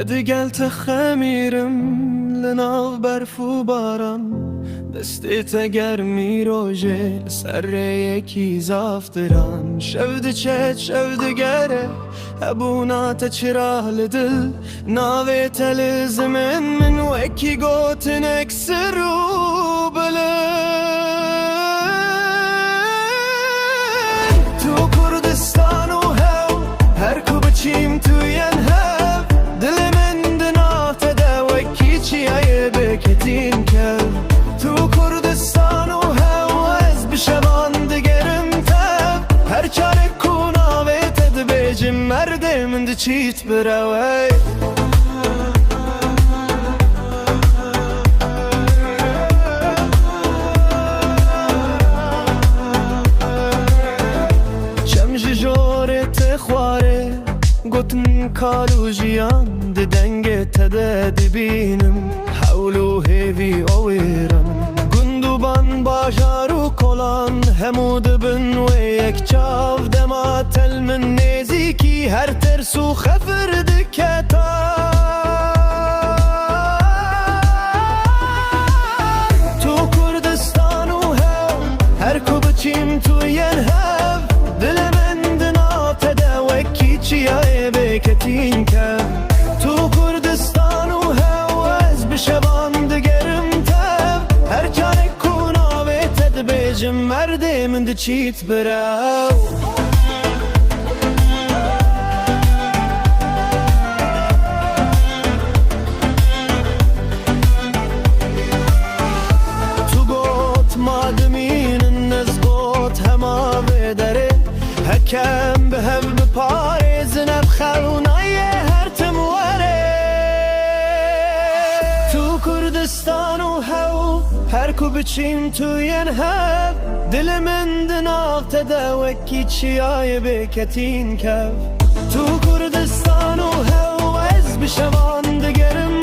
دیگل تخمیرم لناو برف و باران دستت گرمی روژه سر یکی زافتران شود چت شود گره ابونات چرا لدل ناوی تل زمن من وکی گوتن اکسر و بلند تو کردستان و هاو هر کو بچیم توی هاو دل من دنات دا وکی چیای بکتین کرد تو کردستان و هاو از بشوان دگرم تب هر چاره کنا ویتد بیجم مرده من ده چیت براوی چم جوره تخواره گوتن کالو جیان ده دنگ تده بینم حولو هیوی اویرم گندوبان باجارو کلان همود بن و یک چاو دما تل من نزیکی هر ترسو خفر دکتا تو کردستان و هاو هر کو بچیم تو ین هاو دل من دنات دا وکی چیای بکتین کم تو کردستان و هاو از بشوان دگرم تب هر چاره کنا ویتد بیجم مرده من ده چیت براو تو گوت مادمین نزگوت هما بدره هکم به هم بپاره زنب خلونای هر تمواره تو کردستان و هاو هر کو بچیم تو ین هب دل من دناغ تدا وکی چیای بکتین کف تو کردستان و هاو از بشوان دگرم